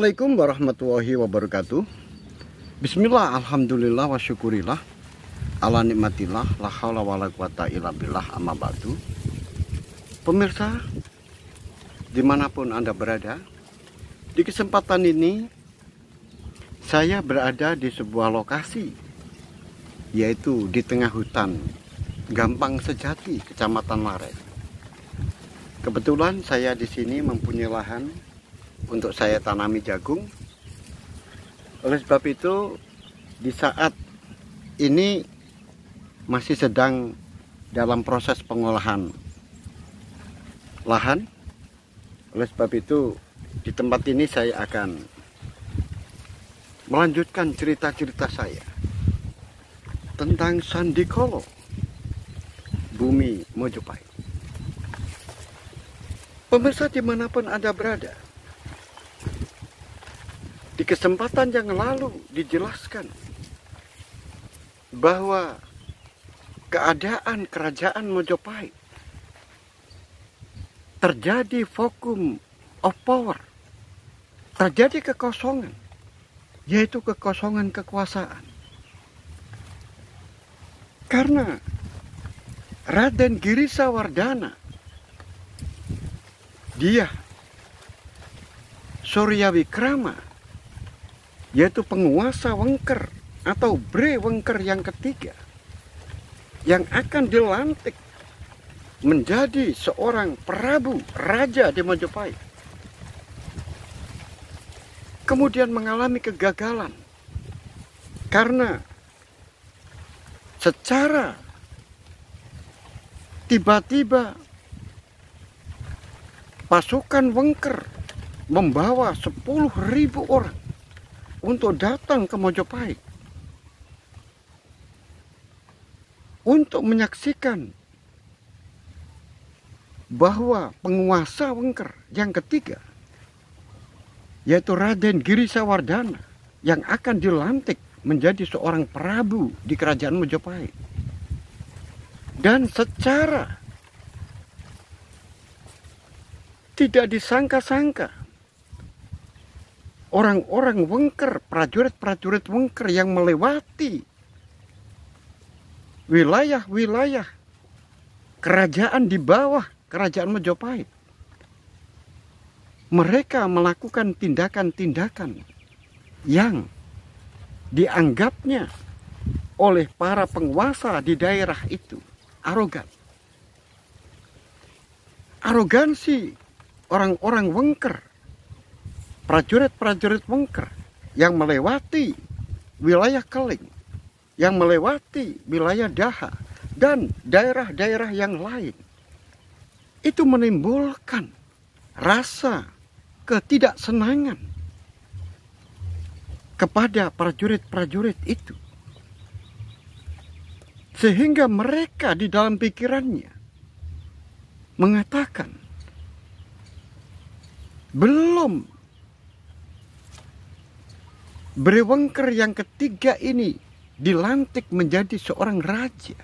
Assalamualaikum warahmatullahi wabarakatuh. Bismillah, alhamdulillah wa syukurillah ala nikmatillah, la haula wala quwata illa billah, amma ba'du. Pemirsa, dimanapun Anda berada, di kesempatan ini saya berada di sebuah lokasi, yaitu di tengah hutan Gampang Sejati, Kecamatan Laret. Kebetulan saya di sini mempunyai lahan untuk saya tanami jagung. Oleh sebab itu, di saat ini masih sedang dalam proses pengolahan lahan. Oleh sebab itu, di tempat ini saya akan melanjutkan cerita-cerita saya tentang Sandikolo, bumi Mojopahit. Pemirsa dimanapun Anda berada, di kesempatan yang lalu dijelaskan bahwa keadaan kerajaan Mojopahit terjadi vacuum of power, terjadi kekosongan, yaitu kekosongan kekuasaan. Karena Raden Girisawardhana, dia Suryawikrama, yaitu penguasa Wengker atau Bre Wengker yang ketiga, yang akan dilantik menjadi seorang Prabu Raja di Mojopahit, kemudian mengalami kegagalan karena secara tiba-tiba pasukan Wengker membawa 10.000 orang untuk datang ke Mojopahit untuk menyaksikan bahwa penguasa Wengker yang ketiga, yaitu Raden Girisawardhana, yang akan dilantik menjadi seorang Prabu di kerajaan Mojopahit. Dan secara tidak disangka-sangka, orang-orang Wengker, prajurit-prajurit Wengker yang melewati wilayah-wilayah kerajaan di bawah kerajaan Mojopahit, mereka melakukan tindakan-tindakan yang dianggapnya oleh para penguasa di daerah itu arogan. Arogansi orang-orang Wengker, prajurit-prajurit Wengker yang melewati wilayah Keling, yang melewati wilayah Daha, dan daerah-daerah yang lain, itu menimbulkan rasa ketidaksenangan kepada prajurit-prajurit itu, sehingga mereka di dalam pikirannya mengatakan, belum Bre Wengker yang ketiga ini dilantik menjadi seorang raja,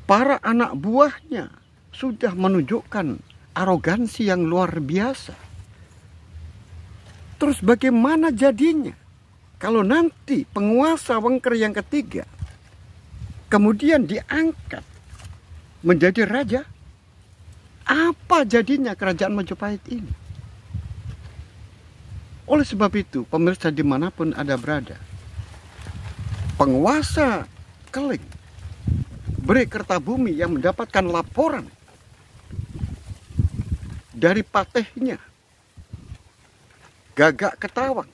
para anak buahnya sudah menunjukkan arogansi yang luar biasa. Terus bagaimana jadinya kalau nanti penguasa Wengker yang ketiga kemudian diangkat menjadi raja? Apa jadinya kerajaan Mojopahit ini? Oleh sebab itu, pemirsa dimanapun Anda berada, penguasa Keling, Bre Kertabumi, yang mendapatkan laporan dari patihnya Gagak Ketawang,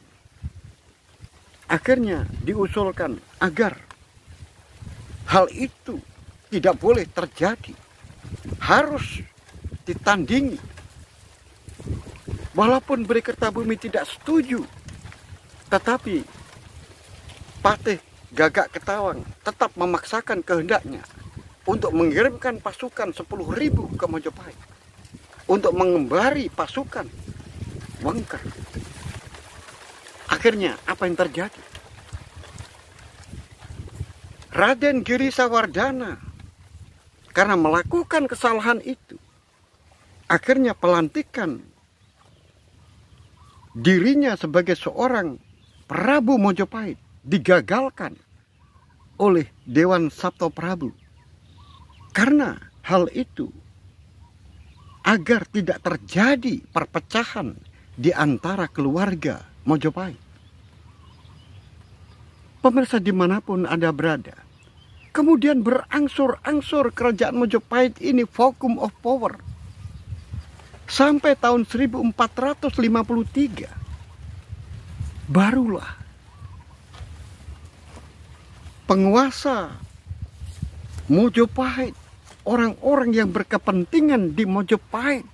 akhirnya diusulkan agar hal itu tidak boleh terjadi, harus ditandingi. Walaupun Bre Kertabumi tidak setuju, tetapi patih Gagak Ketawang tetap memaksakan kehendaknya untuk mengirimkan pasukan 10.000 ke Mojopahit untuk mengembari pasukan Wengker. Akhirnya apa yang terjadi? Raden Girisawardhana karena melakukan kesalahan itu, akhirnya pelantikan dirinya sebagai seorang Prabu Mojopahit digagalkan oleh Dewan Sabto Prabu. Karena hal itu, agar tidak terjadi perpecahan di antara keluarga Mojopahit. Pemirsa dimanapun Anda berada, kemudian berangsur-angsur kerajaan Mojopahit ini vacuum of power. Sampai tahun 1453, barulah penguasa Mojopahit, orang-orang yang berkepentingan di Mojopahit,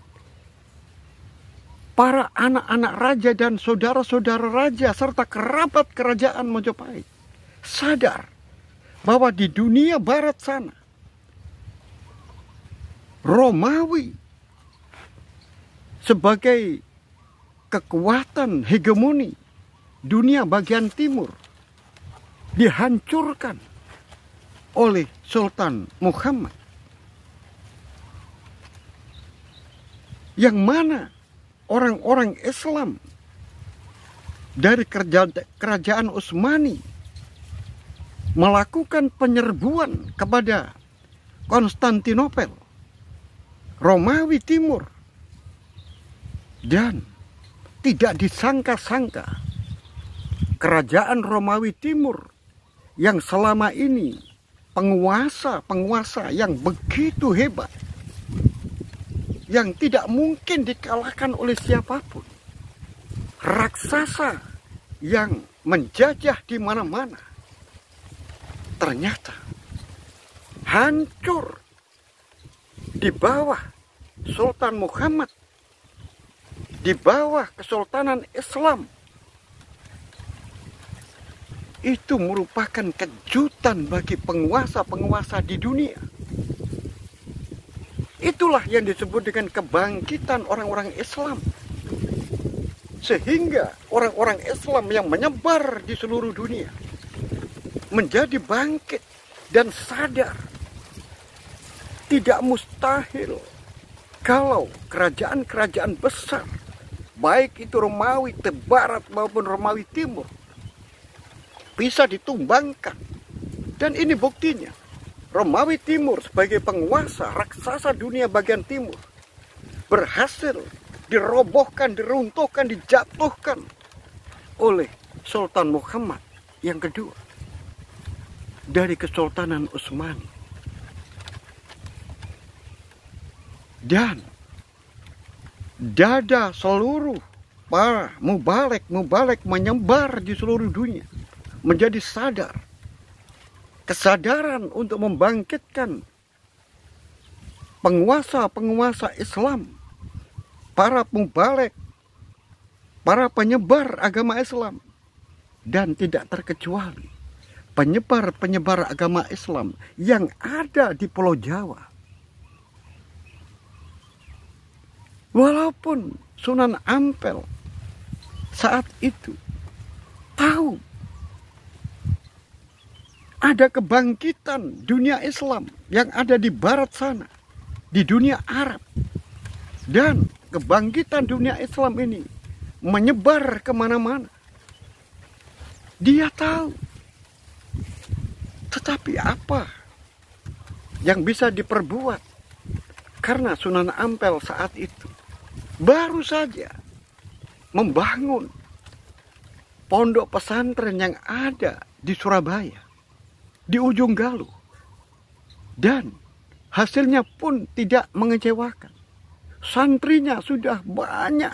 para anak-anak raja dan saudara-saudara raja serta kerabat kerajaan Mojopahit sadar bahwa di dunia barat sana Romawi sebagai kekuatan hegemoni dunia bagian timur dihancurkan oleh Sultan Muhammad, yang mana orang-orang Islam dari kerajaan Utsmani melakukan penyerbuan kepada Konstantinopel, Romawi Timur. Dan tidak disangka-sangka kerajaan Romawi Timur yang selama ini penguasa yang begitu hebat, yang tidak mungkin dikalahkan oleh siapapun, raksasa yang menjajah di mana-mana, ternyata hancur di bawah Sultan Muhammad, di bawah Kesultanan Islam. Itu merupakan kejutan bagi penguasa-penguasa di dunia. Itulah yang disebut dengan kebangkitan orang-orang Islam. Sehingga orang-orang Islam yang menyebar di seluruh dunia menjadi bangkit dan sadar tidak mustahil kalau kerajaan-kerajaan besar, baik itu Romawi Barat maupun Romawi Timur, bisa ditumbangkan. Dan ini buktinya. Romawi Timur sebagai penguasa raksasa dunia bagian timur berhasil dirobohkan, diruntuhkan, dijatuhkan oleh Sultan Muhammad yang kedua dari Kesultanan Utsmani. Dan dada seluruh para mubalek menyebar di seluruh dunia, menjadi sadar. Kesadaran untuk membangkitkan penguasa-penguasa Islam, para mubalek, para penyebar agama Islam, dan tidak terkecuali penyebar-penyebar agama Islam yang ada di Pulau Jawa. Walaupun Sunan Ampel saat itu tahu ada kebangkitan dunia Islam yang ada di barat sana, di dunia Arab. Dan kebangkitan dunia Islam ini menyebar kemana-mana. Dia tahu. Tetapi apa yang bisa diperbuat? Karena Sunan Ampel saat itu baru saja membangun pondok pesantren yang ada di Surabaya, di ujung Galuh. Dan hasilnya pun tidak mengecewakan. Santrinya sudah banyak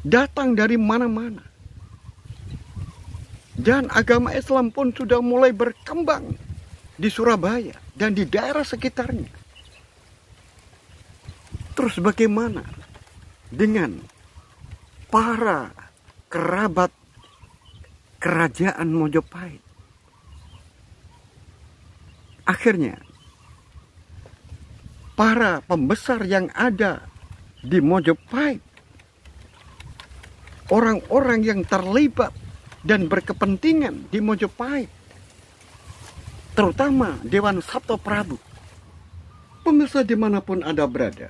datang dari mana-mana. Dan agama Islam pun sudah mulai berkembang di Surabaya dan di daerah sekitarnya. Terus bagaimana dengan para kerabat kerajaan Mojopahit? Akhirnya, para pembesar yang ada di Mojopahit, orang-orang yang terlibat dan berkepentingan di Mojopahit, terutama Dewan Sabto Prabu, pemirsa dimanapun Anda berada,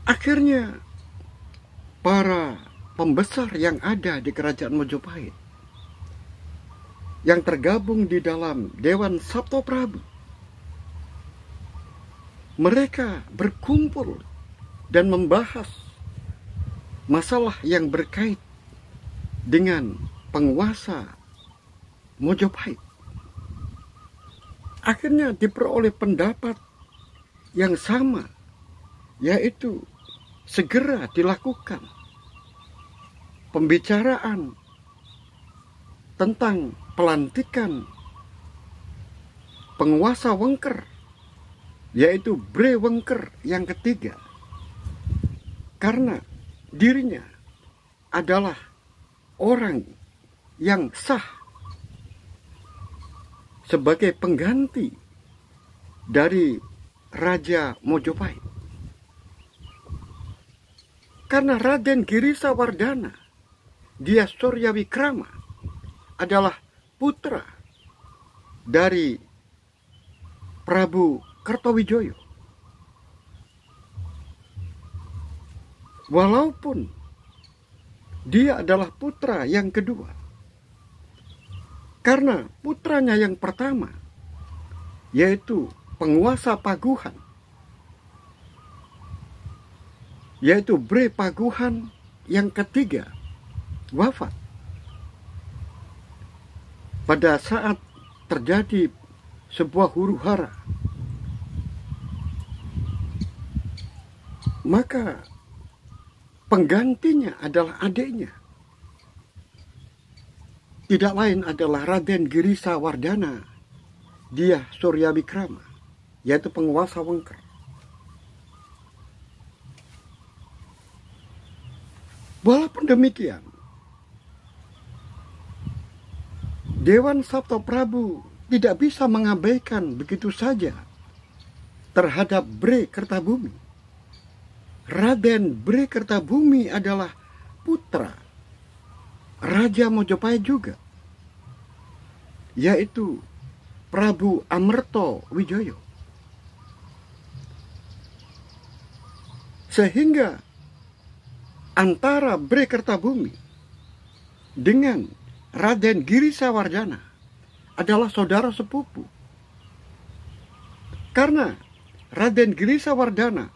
akhirnya para pembesar yang ada di kerajaan Mojopahit, yang tergabung di dalam Dewan Sabto Prabu. Mereka berkumpul dan membahas masalah yang berkait dengan penguasa Mojopahit. Akhirnya diperoleh pendapat yang sama, yaitu segera dilakukan pembicaraan tentang pelantikan penguasa Wengker, yaitu Bre Wengker yang ketiga, karena dirinya adalah orang yang sah sebagai pengganti dari Raja Mojopahit. Karena Raden Girisa Wardana, dia Suryawikrama, adalah putra dari Prabu Kertowijoyo. Walaupun dia adalah putra yang kedua, karena putranya yang pertama, yaitu penguasa Paguhan, yaitu Bre Paguhan yang ketiga, wafat pada saat terjadi sebuah huru-hara. Maka penggantinya adalah adiknya, tidak lain adalah Raden Girisa Wardana, dia Suryawikrama, yaitu penguasa Wengker. Walaupun demikian, Dewan Sabto Prabu tidak bisa mengabaikan begitu saja terhadap Bre Kertabumi. Raden Bre Kertabumi adalah putra Raja Mojopahit juga, yaitu Prabu Amerto Wijoyo. Sehingga antara Bre Kertabumi dengan Raden Girisa Wardana adalah saudara sepupu. Karena Raden Girisa Wardana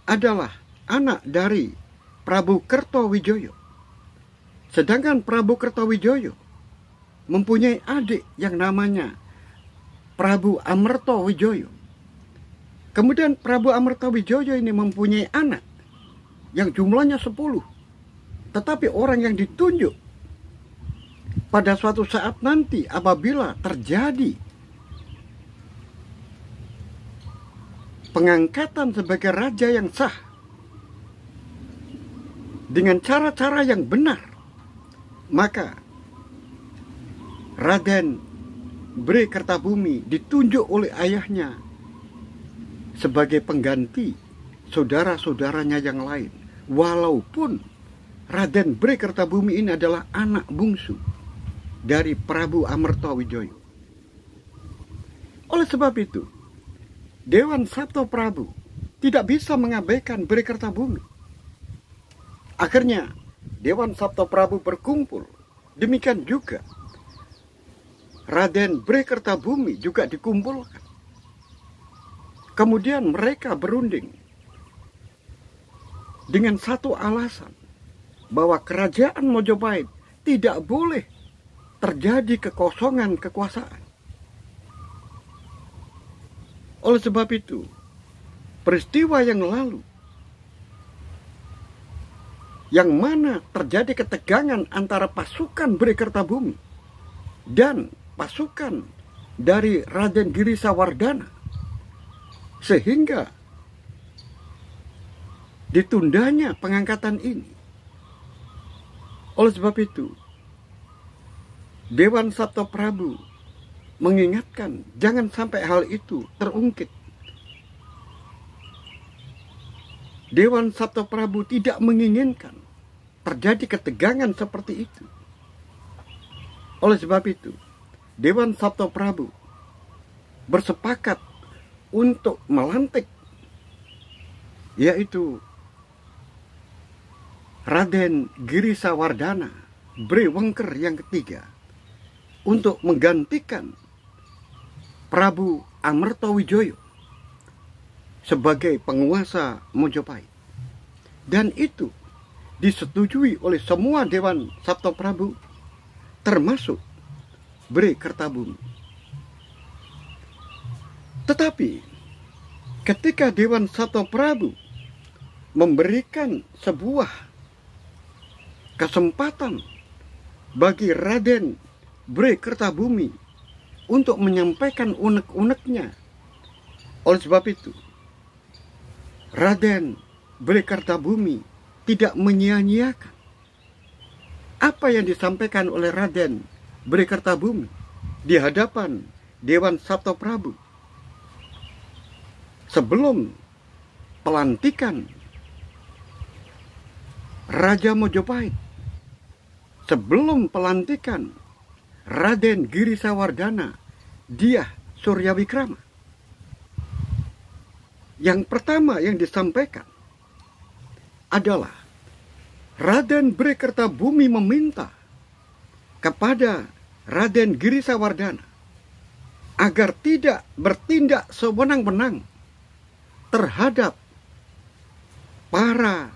adalah anak dari Prabu Kertowijoyo, sedangkan Prabu Kertowijoyo mempunyai adik yang namanya Prabu Amerto Wijoyo. Kemudian Prabu Amerto Wijoyo ini mempunyai anak yang jumlahnya 10. Tetapi orang yang ditunjuk pada suatu saat nanti apabila terjadi pengangkatan sebagai raja yang sah dengan cara-cara yang benar, maka Raden Bre Kertabumi ditunjuk oleh ayahnya sebagai pengganti saudara-saudaranya yang lain. Walaupun Raden Bre Kertabumi ini adalah anak bungsu dari Prabu Amerto Wijoyo. Oleh sebab itu, Dewan Sabto Prabu tidak bisa mengabaikan Bre Kertabumi. Akhirnya Dewan Sabto Prabu berkumpul. Demikian juga Raden Bre Kertabumi juga dikumpulkan. Kemudian mereka berunding dengan satu alasan, bahwa kerajaan Mojopahit tidak boleh terjadi kekosongan kekuasaan. Oleh sebab itu, peristiwa yang lalu, yang mana terjadi ketegangan antara pasukan Bre Kertabumi dan pasukan dari Raden Girisa Wardana, sehingga ditundanya pengangkatan ini. Oleh sebab itu, Dewan Sabto Prabu mengingatkan jangan sampai hal itu terungkit. Dewan Sabto Prabu tidak menginginkan terjadi ketegangan seperti itu. Oleh sebab itu, Dewan Sabto Prabu bersepakat untuk melantik, yaitu Raden Girisawardhana Brewengker yang ketiga untuk menggantikan Prabu Amertowijoyo sebagai penguasa Mojopahit. Dan itu disetujui oleh semua Dewan Sabtoprabu, termasuk Bre Kertabumi. Tetapi ketika Dewan Sabtoprabu memberikan sebuah kesempatan bagi Raden Bre Kertabumi untuk menyampaikan unek-uneknya, oleh sebab itu Raden Bre Kertabumi tidak menyia-nyiakan apa yang disampaikan oleh Raden Bre Kertabumi di hadapan Dewan Sabtoprabu sebelum pelantikan Raja Mojopahit, sebelum pelantikan Raden Girisawardhana Dyah Suryawikrama. Yang pertama yang disampaikan adalah Raden Bre Kertabumi meminta kepada Raden Girisawardhana agar tidak bertindak sewenang-wenang terhadap para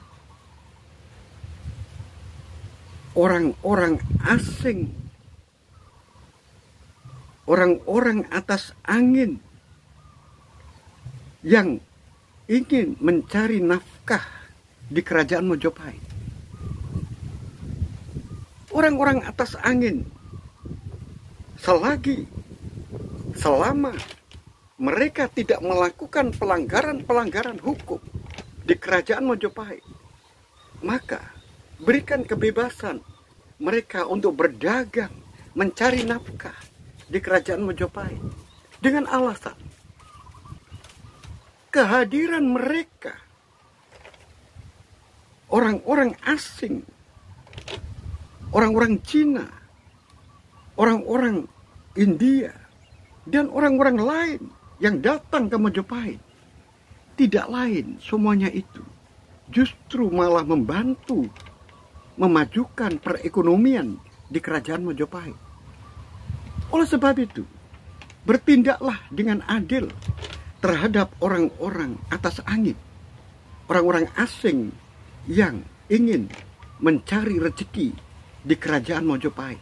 orang-orang asing, orang-orang atas angin yang ingin mencari nafkah di kerajaan Mojopahit. Orang-orang atas angin, selama mereka tidak melakukan pelanggaran-pelanggaran hukum di kerajaan Mojopahit, maka berikan kebebasan mereka untuk berdagang, mencari nafkah di kerajaan Mojopahit dengan alasan kehadiran mereka orang-orang asing, orang-orang Cina, orang-orang India, dan orang-orang lain yang datang ke Mojopahit. Tidak lain semuanya itu justru malah membantu memajukan perekonomian di kerajaan Mojopahit. Oleh sebab itu, bertindaklah dengan adil terhadap orang-orang atas angin, orang-orang asing yang ingin mencari rezeki di kerajaan Mojopahit.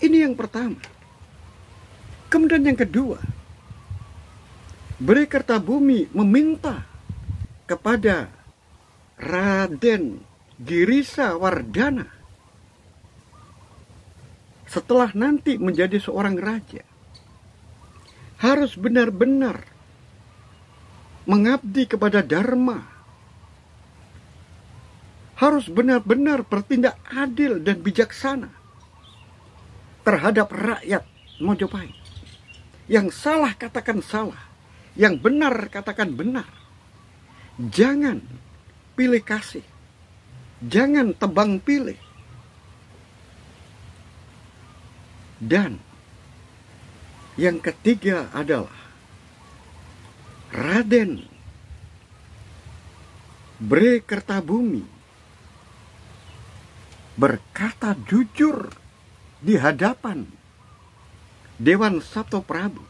Ini yang pertama. Kemudian yang kedua, Bre Kertabumi meminta kepada Raden Girisawardhana setelah nanti menjadi seorang raja harus benar-benar mengabdi kepada Dharma, harus benar-benar bertindak adil dan bijaksana terhadap rakyat Mojopahit. Yang salah katakan salah, yang benar katakan benar. Jangan pilih kasih, jangan tebang pilih. Dan yang ketiga adalah Raden Bre Kertabumi berkata jujur di hadapan Dewan Sabtoprabu.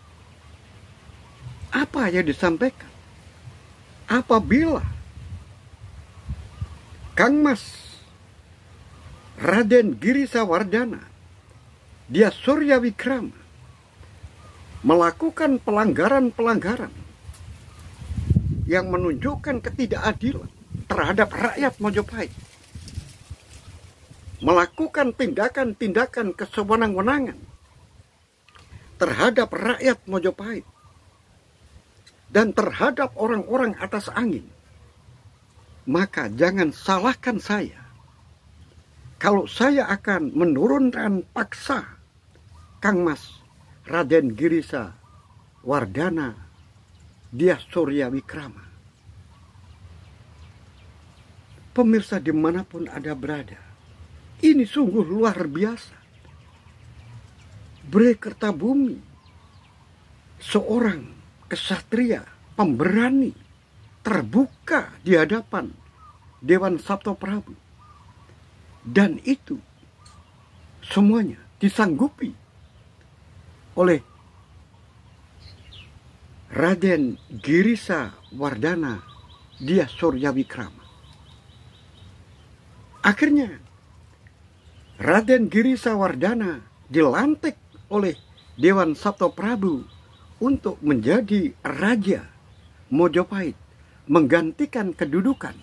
Apa yang disampaikan? Apabila Kang Mas Raden Girisawardhana Dyah Suryawikrama melakukan pelanggaran-pelanggaran yang menunjukkan ketidakadilan terhadap rakyat Mojopahit, melakukan tindakan-tindakan kesewenang-wenangan terhadap rakyat Mojopahit dan terhadap orang-orang atas angin, maka jangan salahkan saya kalau saya akan menurunkan paksa Kang Mas Raden Girisawardhana Dyah Suryawikrama. Pemirsa dimanapun Anda berada, ini sungguh luar biasa. Bre Kertabumi, seorang kesatria, pemberani, terbuka di hadapan Dewan Sabto Prabu. Dan itu semuanya disanggupi oleh Raden Girisa Wardana Dia Suryawikrama. Akhirnya Raden Girisa Wardana dilantik oleh Dewan Sabto Prabu untuk menjadi Raja Mojopahit, menggantikan kedudukan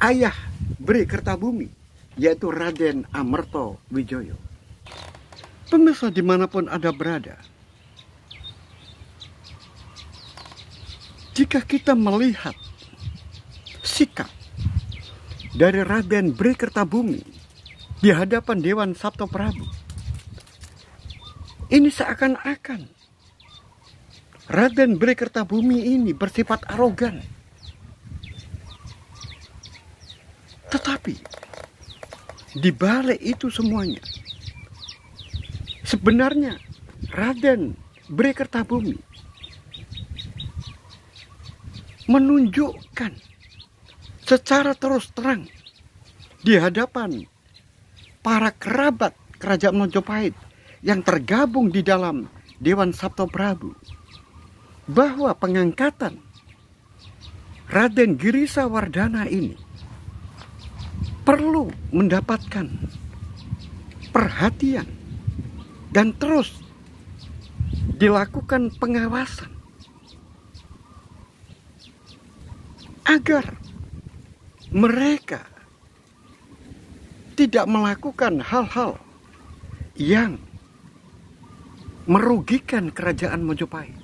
ayah Bri Kertabumi, yaitu Raden Amerto Wijoyo. Pemirsa dimanapun Anda berada, jika kita melihat sikap dari Raden Bri Kertabumi di hadapan Dewan Sabto Prabu, ini seakan-akan Raden Bri Kertabumi ini bersifat arogan. Tetapi di balik itu semuanya, sebenarnya Raden Bri Kertabumi menunjukkan secara terus terang di hadapan para kerabat kerajaan Majapahit yang tergabung di dalam Dewan Sabto Prabu, bahwa pengangkatan Raden Girisa Wardana ini perlu mendapatkan perhatian dan terus dilakukan pengawasan agar mereka tidak melakukan hal-hal yang merugikan kerajaan Majapahit.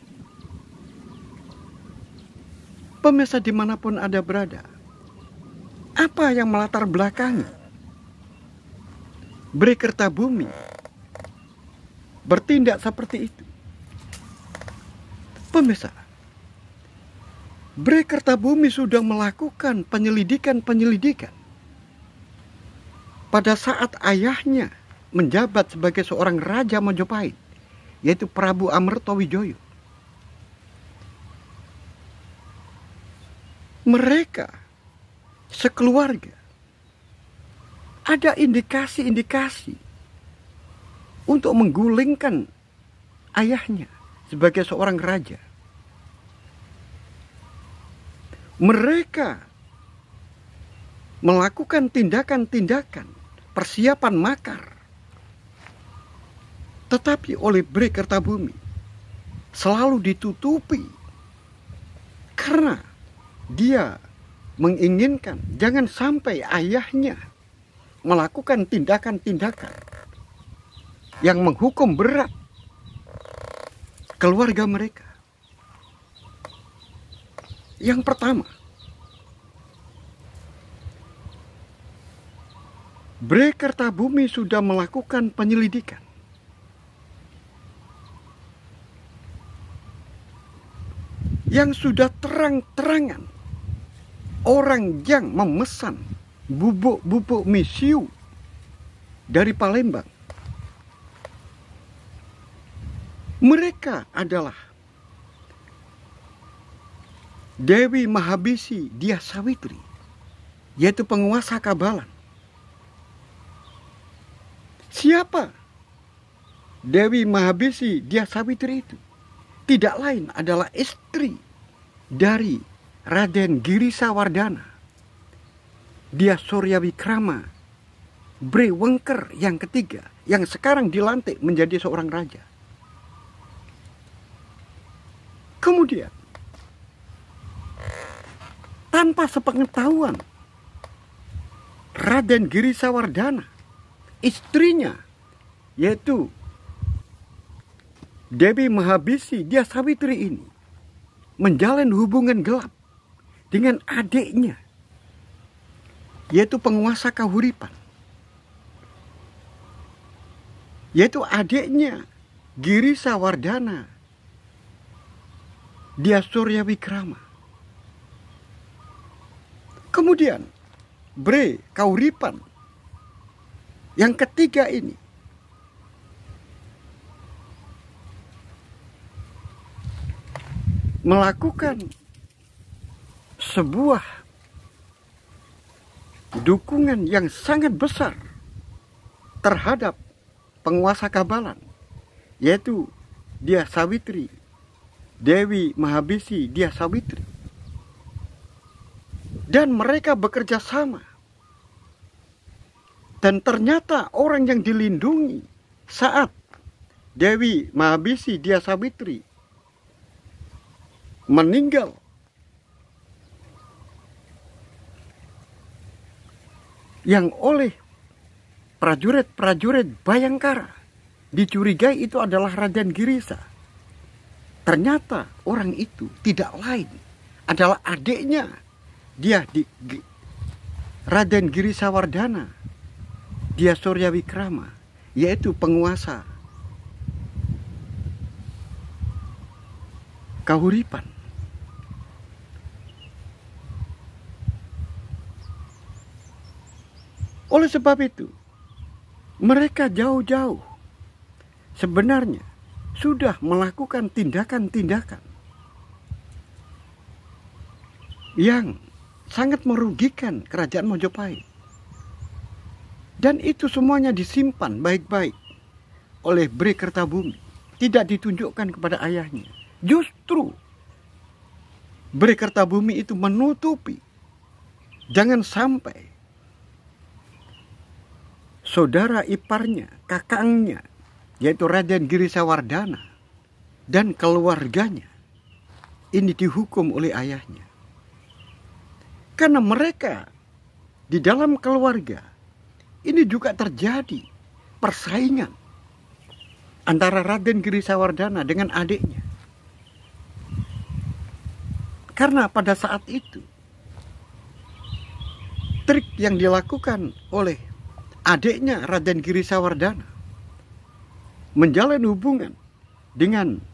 Pemirsa dimanapun Anda berada, apa yang melatar belakangi Bri Kertabumi bertindak seperti itu? Pemirsa, Bri Kertabumi sudah melakukan penyelidikan pada saat ayahnya menjabat sebagai seorang Raja Majapahit, yaitu Prabu Amerto Wijoyo. Mereka sekeluarga ada indikasi-indikasi untuk menggulingkan ayahnya sebagai seorang raja. Mereka melakukan tindakan-tindakan persiapan makar, tetapi oleh Bri Kertabumi selalu ditutupi karena dia menginginkan jangan sampai ayahnya melakukan tindakan-tindakan yang menghukum berat keluarga mereka. Yang pertama, Bri Kertabumi sudah melakukan penyelidikan yang sudah terang-terangan. Orang yang memesan bubuk-bubuk misiu dari Palembang, mereka adalah Dewi Mahabisi Dia Sawitri, yaitu penguasa Kabalan. Siapa Dewi Mahabisi Dia Sawitri itu? Tidak lain adalah istri dari Raden Girisa Wardana Dia Suryawikrama Bri Wengker yang ketiga, yang sekarang dilantik menjadi seorang raja. Kemudian tanpa sepengetahuan Raden Girisa Wardana, istrinya yaitu Dewi Mahabisi Dia Sawitri ini menjalin hubungan gelap dengan adiknya, yaitu penguasa Kahuripan, yaitu adiknya Girisa Wardana Dia Suryawikrama. Kemudian Bri Kahuripan yang ketiga ini melakukan sebuah dukungan yang sangat besar terhadap penguasa Kabalan, yaitu Dyah Sawitri, Dewi Mahabisi Dyah Sawitri. Dan mereka bekerja sama. Dan ternyata orang yang dilindungi saat Dewi Mahabisi Dyah Sawitri meninggal, yang oleh prajurit-prajurit Bhayangkara dicurigai itu adalah Raden Girisa. Ternyata orang itu tidak lain adalah adiknya Raden Girisawardhana Dyah Suryawikrama, yaitu penguasa Kahuripan. Oleh sebab itu, mereka jauh-jauh sebenarnya sudah melakukan tindakan-tindakan yang sangat merugikan kerajaan Mojopahit. Dan itu semuanya disimpan baik-baik oleh Bhre Kertabumi, tidak ditunjukkan kepada ayahnya. Justru Bhre Kertabumi itu menutupi, jangan sampai saudara iparnya, kakangnya, yaitu Raden Girisawardhana dan keluarganya ini dihukum oleh ayahnya. Karena mereka di dalam keluarga ini juga terjadi persaingan antara Raden Girisawardhana dengan adiknya. Karena pada saat itu trik yang dilakukan oleh adiknya Raden Girisawardhana menjalin hubungan dengan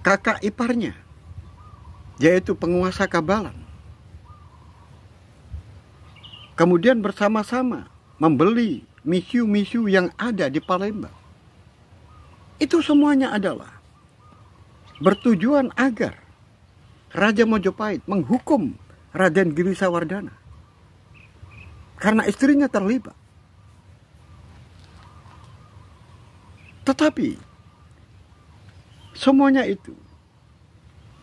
kakak iparnya, yaitu penguasa Kabalan. Kemudian bersama-sama membeli misiu-misiu yang ada di Palembang. Itu semuanya adalah bertujuan agar Raja Mojopahit menghukum Raden Girisawardhana karena istrinya terlibat. Tetapi semuanya itu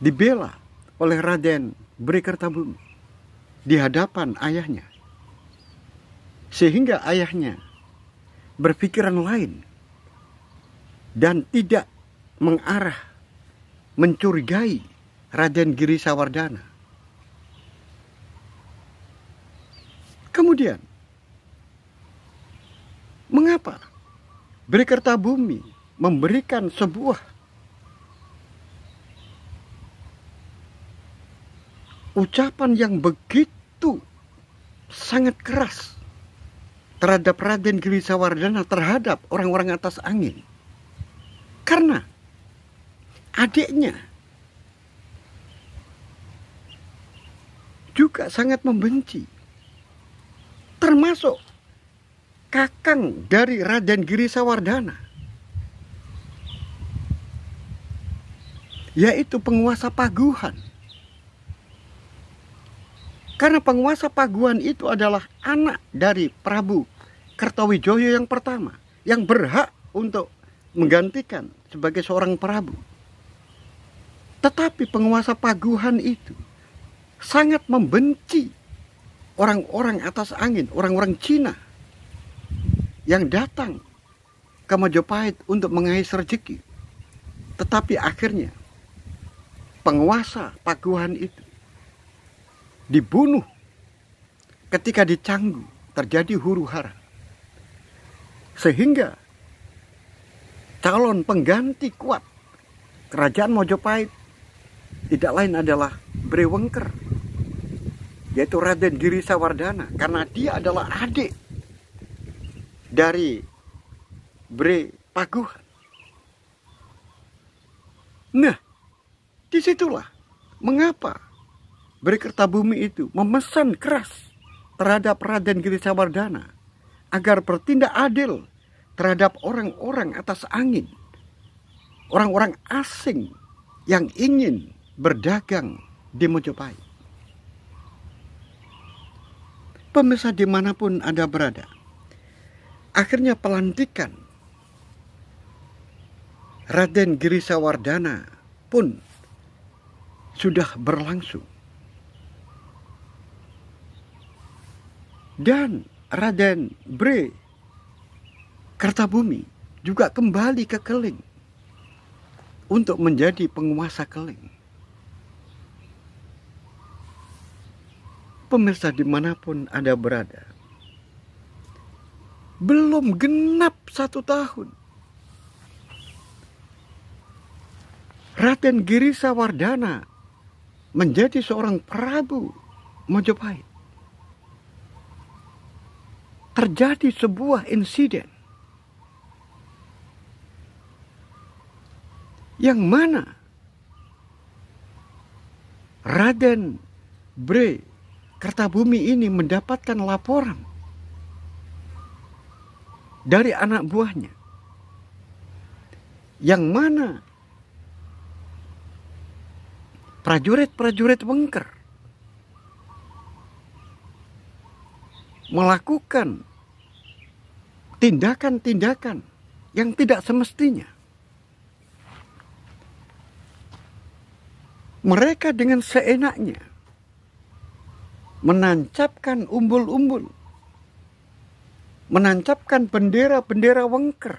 dibela oleh Raden Bhre Kertabumi di hadapan ayahnya, sehingga ayahnya berpikiran lain dan tidak mengarah mencurigai Raden Girisawardhana. Kemudian, mengapa Bhre Kertabumi memberikan sebuah ucapan yang begitu sangat keras terhadap Raden Girisawardhana, terhadap orang-orang atas angin? Karena adiknya juga sangat membenci, termasuk kakang dari Raden Girisawardhana, yaitu penguasa Paguhan. Karena penguasa Paguhan itu adalah anak dari Prabu Kertawijaya yang pertama, yang berhak untuk menggantikan sebagai seorang Prabu. Tetapi penguasa Paguhan itu sangat membenci orang-orang atas angin, orang-orang Cina yang datang ke Majapahit untuk mengais rezeki. Tetapi akhirnya penguasa Paguhan itu dibunuh ketika di Canggu terjadi huru-hara. Sehingga calon pengganti kuat kerajaan Mojopahit tidak lain adalah Bhre Wengker, yaitu Raden Girisawardhana, karena dia adalah adik dari Bhre Paguhan. Nah, disitulah mengapa Bhre Kertabumi itu memesan keras terhadap Raden Girisawardhana agar bertindak adil terhadap orang-orang atas angin, orang-orang asing yang ingin berdagang di Mojopahit. Pemirsa dimanapun Anda berada, akhirnya pelantikan Raden Girisawardhana pun sudah berlangsung. Dan Raden Bre Kertabumi juga kembali ke Keling untuk menjadi penguasa Keling. Pemirsa dimanapun Anda berada, belum genap 1 tahun Raden Girisawardhana menjadi seorang Prabu Majapahit. Terjadi sebuah insiden yang mana Raden Bre Kertabumi ini mendapatkan laporan dari anak buahnya, yang mana prajurit-prajurit Wengker melakukan tindakan-tindakan yang tidak semestinya. Mereka dengan seenaknya menancapkan umbul-umbul, menancapkan bendera-bendera Wengker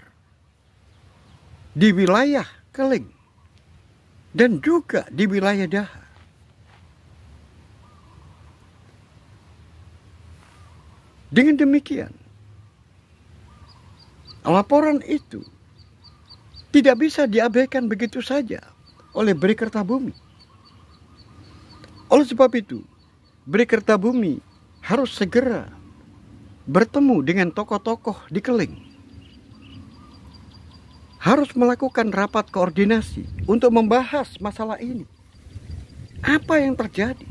di wilayah Keling dan juga di wilayah Daha. Dengan demikian, laporan itu tidak bisa diabaikan begitu saja oleh Bre Kertabumi. Oleh sebab itu, Bre Kertabumi harus segera bertemu dengan tokoh-tokoh di Keling. Harus melakukan rapat koordinasi untuk membahas masalah ini. Apa yang terjadi?